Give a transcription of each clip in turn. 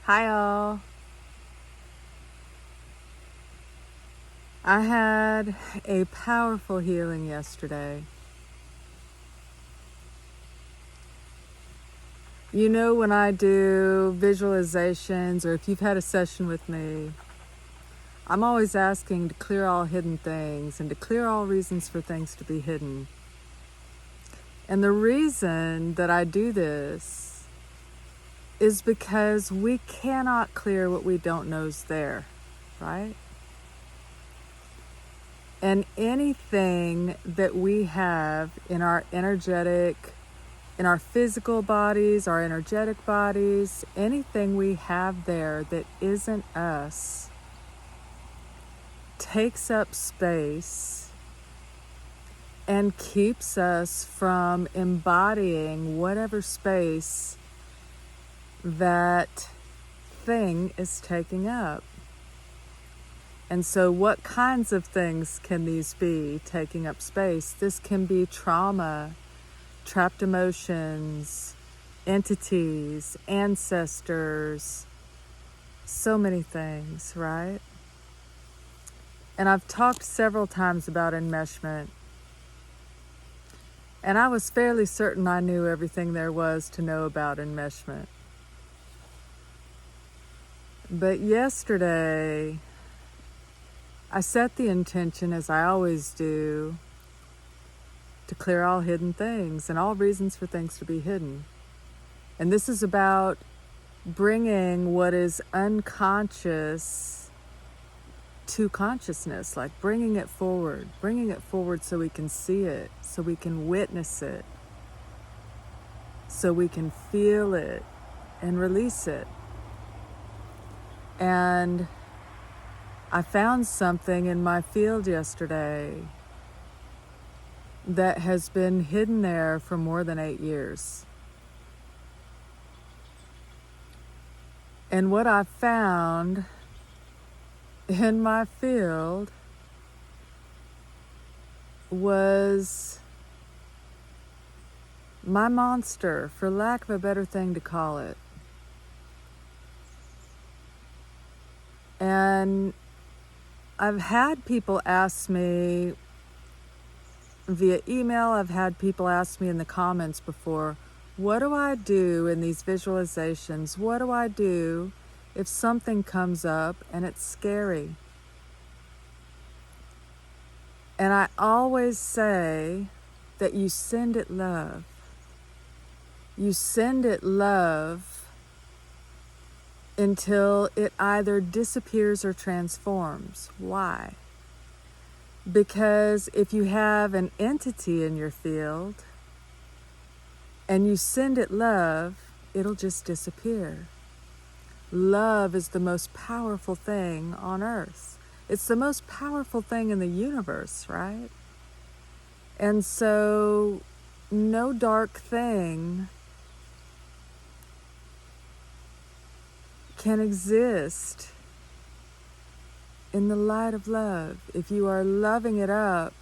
Hi all. I had a powerful healing yesterday. You know, when I do visualizations, or if you've had a session with me, I'm always asking to clear all hidden things and to clear all reasons for things to be hidden. And the reason that I do this is because we cannot clear what we don't know is there, right? And anything that we have in our physical bodies, our energetic bodies, anything we have there that isn't us takes up space and keeps us from embodying whatever space that thing is taking up. And so what kinds of things can these be taking up space? This can be trauma, trapped emotions, entities, ancestors, so many things, right? And I've talked several times about enmeshment. And I was fairly certain I knew everything there was to know about enmeshment. But yesterday, I set the intention, as I always do, to clear all hidden things and all reasons for things to be hidden. And this is about bringing what is unconscious to consciousness, like bringing it forward so we can see it, so we can witness it, so we can feel it and release it. And I found something in my field yesterday that has been hidden there for more than 8 years. And what I found in my field was my monster, for lack of a better thing to call it. And I've had people ask me via email, I've had people ask me in the comments before, what do I do in these visualizations? What do I do if something comes up and it's scary? And I always say that you send it love. You send it love until it either disappears or transforms. Why? Because if you have an entity in your field and you send it love, it'll just disappear. Love is the most powerful thing on earth. It's the most powerful thing in the universe, right? And so no dark thing can exist in the light of love. If you are loving it up,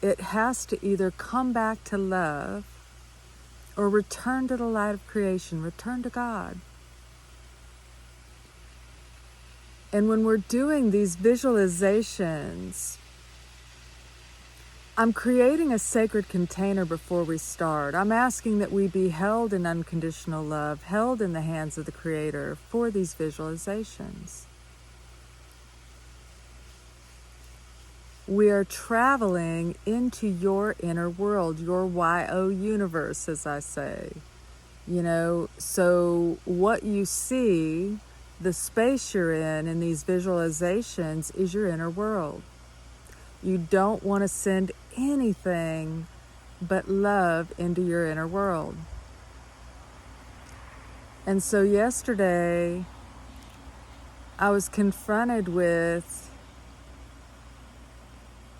it has to either come back to love or return to the light of creation, return to God. And when we're doing these visualizations, I'm creating a sacred container before we start. I'm asking that we be held in unconditional love, held in the hands of the Creator for these visualizations. We are traveling into your inner world, your YO universe, as I say. You know, so what you see, the space you're in these visualizations is your inner world. You don't want to send anything but love into your inner world. And so yesterday, I was confronted with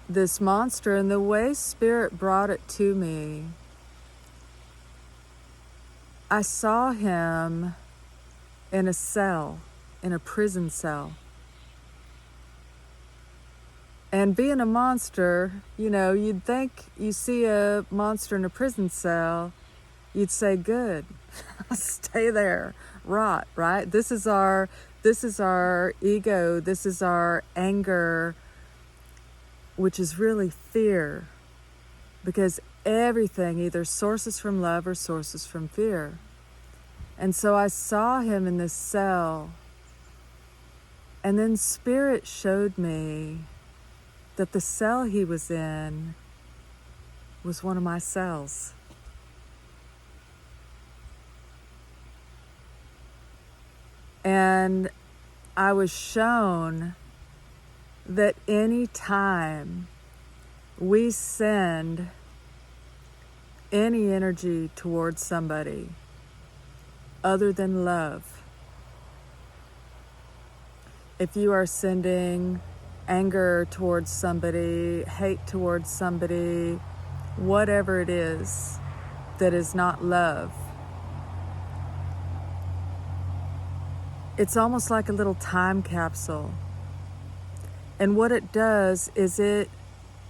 this monster, and the way Spirit brought it to me, I saw him in a cell, in a prison cell. And being a monster, you know, you'd think you see a monster in a prison cell you'd say, good, stay there, rot, right? This is our ego, this is our anger, which is really fear, because everything either sources from love or sources from fear. And so I saw him in this cell, and then Spirit showed me that the cell he was in was one of my cells. And I was shown that any time we send any energy towards somebody other than love, if you are sending anger towards somebody, hate towards somebody, whatever it is that is not love, it's almost like a little time capsule. And what it does is it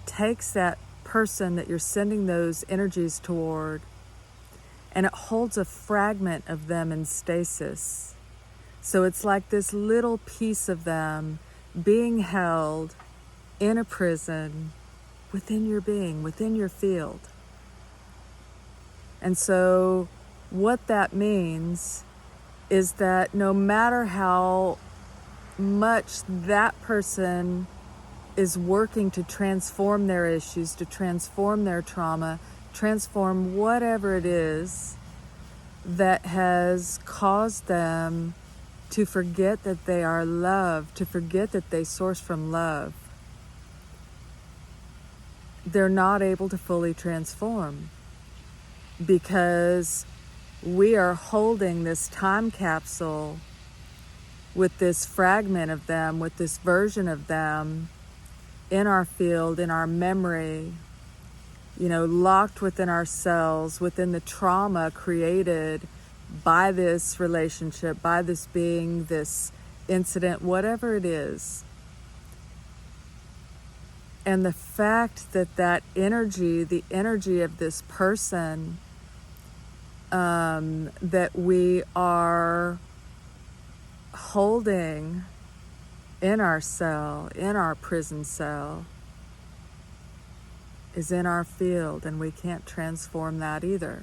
takes that person that you're sending those energies toward, and it holds a fragment of them in stasis. So it's like this little piece of them being held in a prison within your being, within your field. And so what that means is that no matter how much that person is working to transform their issues, to transform their trauma, transform whatever it is that has caused them to forget that they are loved, to forget that they source from love, they're not able to fully transform, because we are holding this time capsule with this fragment of them, with this version of them in our field, in our memory, locked within ourselves, within the trauma created by this relationship, by this being, this incident, whatever it is. And the fact that that energy, the energy of this person that we are holding in our cell, in our prison cell, is in our field, and we can't transform that either.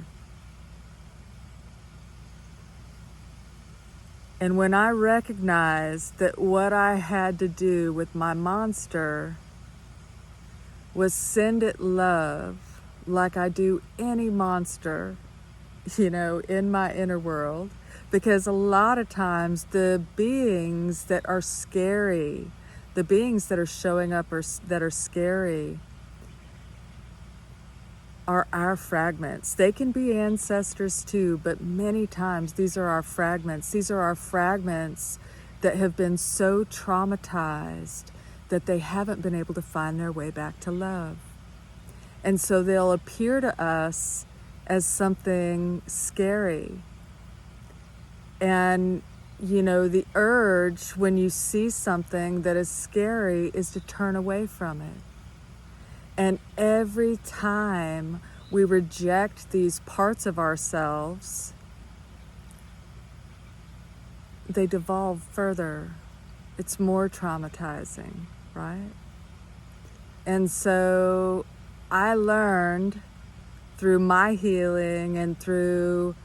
And when I recognized that what I had to do with my monster was send it love, like I do any monster, in my inner world, because a lot of times the beings that are scary, the beings that are showing up that are scary, are our fragments. They can be ancestors too, but many times these are our fragments. These are our fragments that have been so traumatized that they haven't been able to find their way back to love. And so they'll appear to us as something scary. And, the urge when you see something that is scary is to turn away from it. And every time we reject these parts of ourselves, they devolve further. It's more traumatizing, right? And so I learned through my healing and through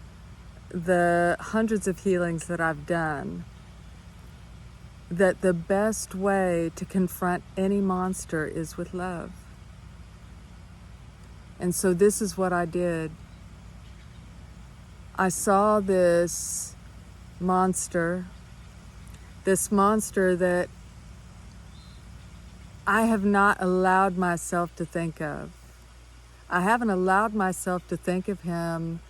the hundreds of healings that I've done, that the best way to confront any monster is with love. And so this is what I did. I saw this monster that I have not allowed myself to think of. I haven't allowed myself to think of him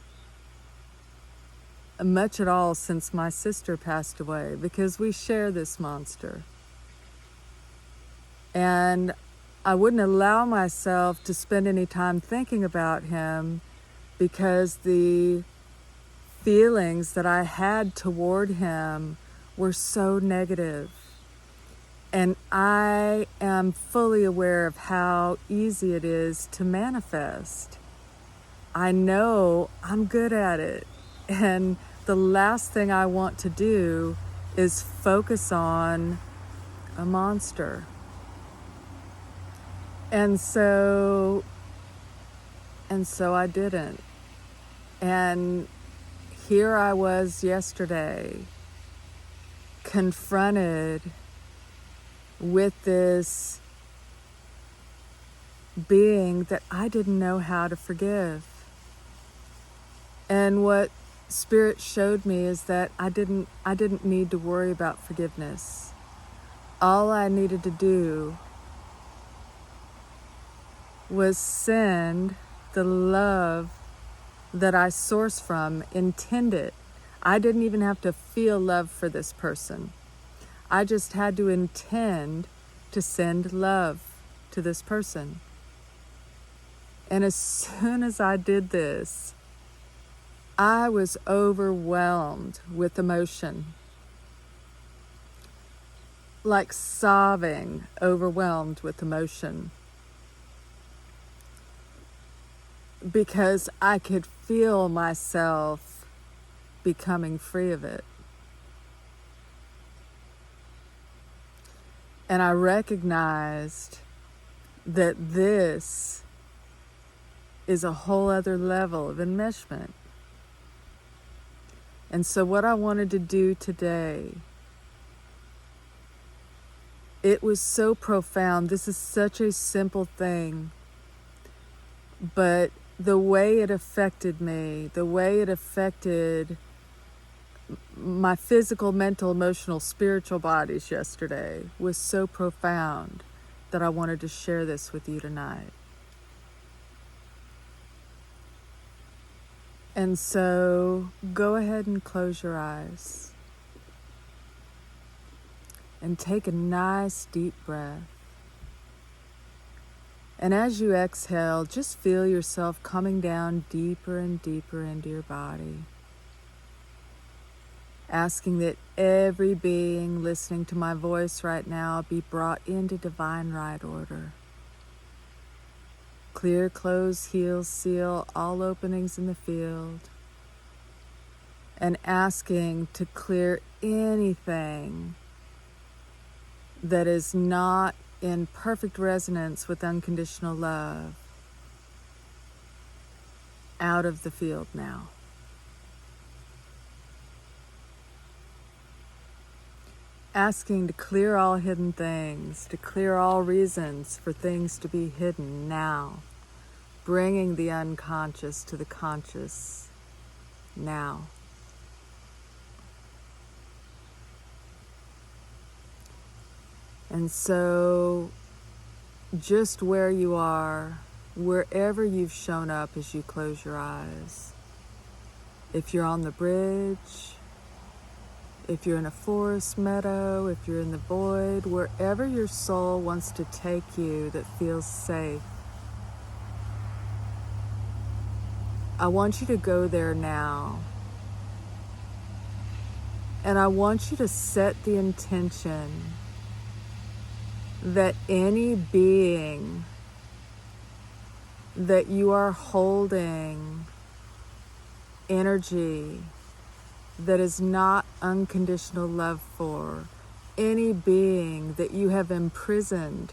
much at all since my sister passed away, because we share this monster. And I wouldn't allow myself to spend any time thinking about him, because the feelings that I had toward him were so negative. And I am fully aware of how easy it is to manifest I know I'm good at it. And the last thing I want to do is focus on a monster. And so I didn't. And here I was yesterday, confronted with this being that I didn't know how to forgive. And what Spirit showed me is that I didn't need to worry about forgiveness. All I needed to do was send the love that I source from, intend it. I didn't even have to feel love for this person. I just had to intend to send love to this person. And as soon as I did this, I was overwhelmed with emotion, like sobbing, overwhelmed with emotion, because I could feel myself becoming free of it. And I recognized that this is a whole other level of enmeshment. And so what I wanted to do today, it was so profound. This is such a simple thing, but the way it affected me, the way it affected my physical, mental, emotional, spiritual bodies yesterday was so profound that I wanted to share this with you tonight. And so go ahead and close your eyes and take a nice deep breath. And as you exhale, just feel yourself coming down deeper and deeper into your body, asking that every being listening to my voice right now be brought into divine right order. Clear, close, heal, seal all openings in the field, and asking to clear anything that is not in perfect resonance with unconditional love out of the field now. Asking to clear all hidden things, to clear all reasons for things to be hidden now. Bringing the unconscious to the conscious now. And so, just where you are, wherever you've shown up as you close your eyes, if you're on the bridge, if you're in a forest meadow, if you're in the void, wherever your soul wants to take you that feels safe, I want you to go there now. And I want you to set the intention that any being that you are holding energy that is not unconditional love for, any being that you have imprisoned,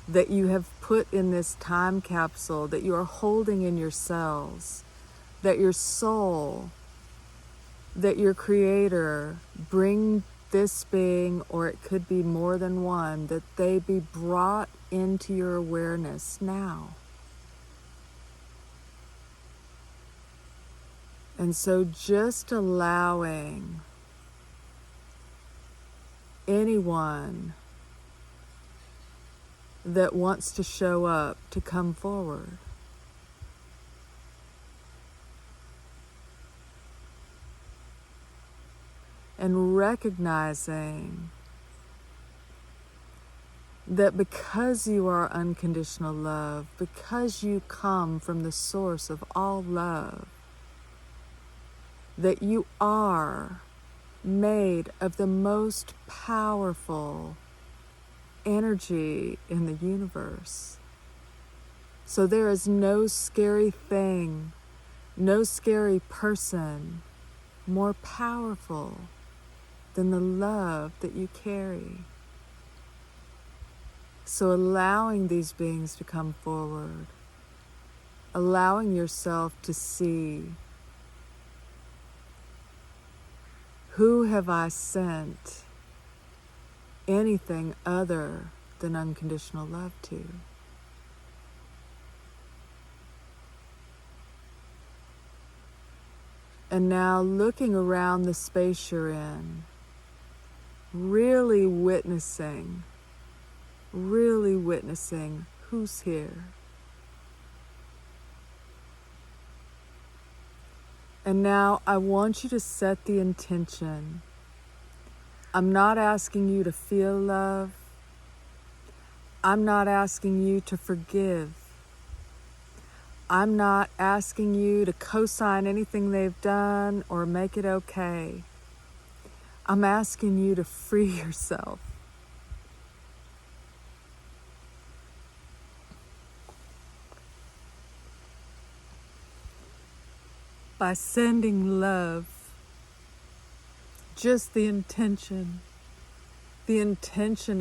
that you have put in this time capsule, that you are holding in your cells, that your soul, that your creator bring this being, or it could be more than one, that they be brought into your awareness now. And so just allowing anyone that wants to show up to come forward. And recognizing that because you are unconditional love, because you come from the source of all love, that you are made of the most powerful energy in the universe. So there is no scary thing, no scary person more powerful than the love that you carry. So allowing these beings to come forward, allowing yourself to see, who have I sent anything other than unconditional love to? And now looking around the space you're in, really witnessing who's here. And now I want you to set the intention. I'm not asking you to feel love. I'm not asking you to forgive. I'm not asking you to co-sign anything they've done or make it okay. I'm asking you to free yourself. By sending love, just the intention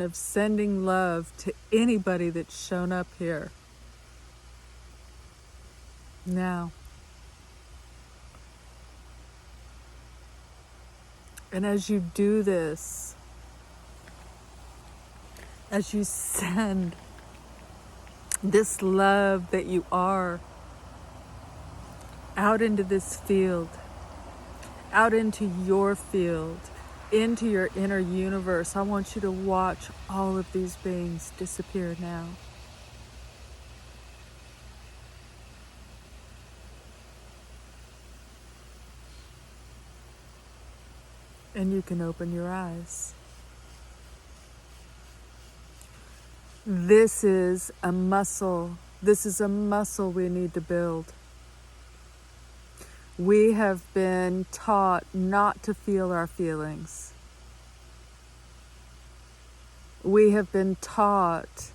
of sending love to anybody that's shown up here. Now, and as you do this, as you send this love that you are out into this field, out into your field, into your inner universe, I want you to watch all of these beings disappear now. And you can open your eyes. This is a muscle. This is a muscle we need to build. We have been taught not to feel our feelings. We have been taught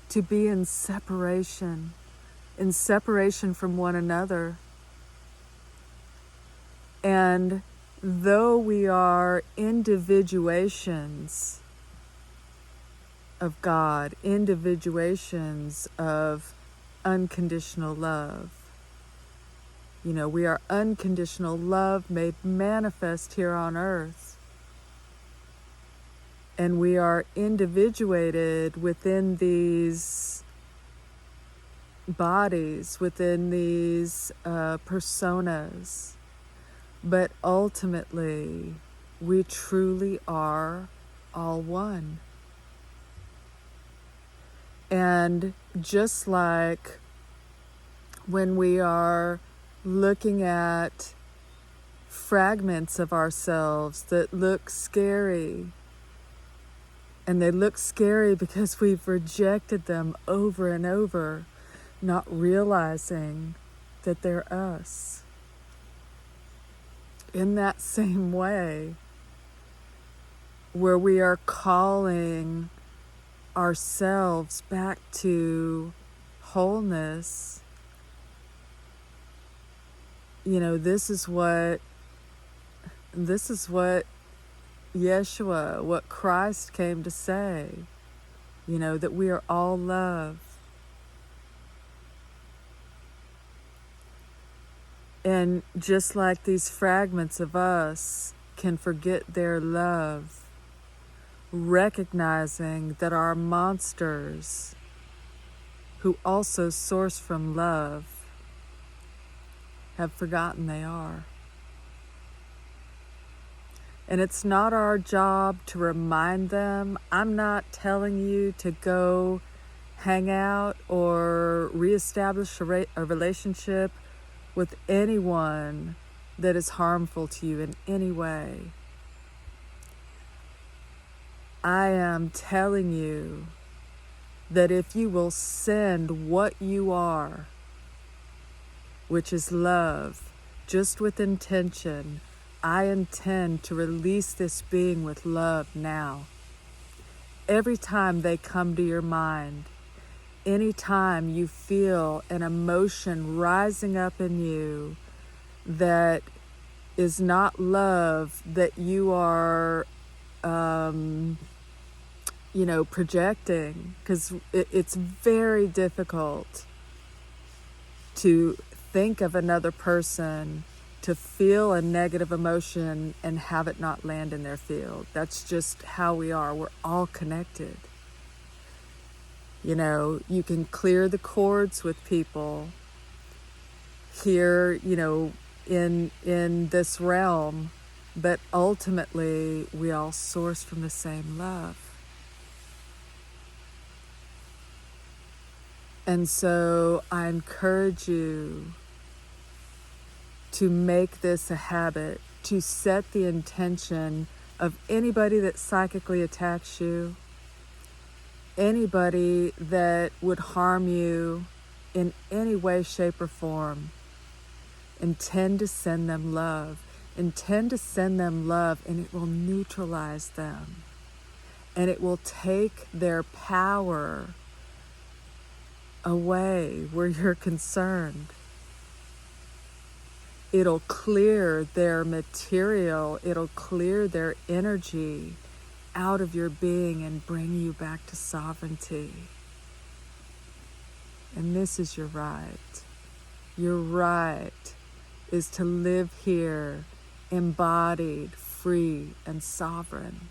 to be in separation from one another. And though we are individuations of God, individuations of unconditional love, we are unconditional love made manifest here on earth. And we are individuated within these bodies, within these personas. But ultimately, we truly are all one. And just like when we are looking at fragments of ourselves that look scary, and they look scary because we've rejected them over and over, not realizing that they're us. In that same way, where we are calling ourselves back to wholeness, this is what Yeshua, what Christ came to say, that we are all love. And just like these fragments of us can forget their love, recognizing that our monsters, who also source from love, have forgotten they are. And it's not our job to remind them. I'm not telling you to go hang out or reestablish a relationship with anyone that is harmful to you in any way. I am telling you that if you will send what you are, which is love, just with intention, I intend to release this being with love now. Every time they come to your mind, anytime you feel an emotion rising up in you that is not love, that you are, projecting, because it's very difficult to think of another person, to feel a negative emotion and have it not land in their field. That's just how we are. We're all connected. You can clear the cords with people here, in this realm, but ultimately we all source from the same love. And so I encourage you to make this a habit, to set the intention of anybody that psychically attacks you, anybody that would harm you in any way, shape, or form. Intend to send them love. Intend to send them love, and it will neutralize them. And it will take their power away where you're concerned. It'll clear their material, it'll clear their energy out of your being and bring you back to sovereignty. And this is your right. Your right is to live here embodied, free, and sovereign.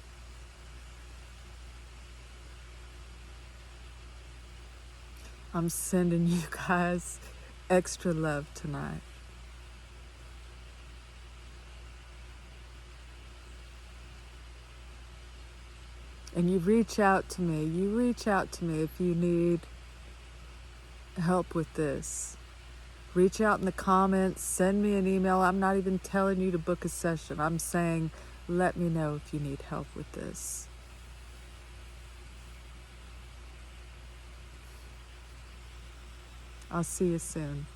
I'm sending you guys extra love tonight. And you reach out to me. You reach out to me if you need help with this. Reach out in the comments. Send me an email. I'm not even telling you to book a session. I'm saying, let me know if you need help with this. I'll see you soon.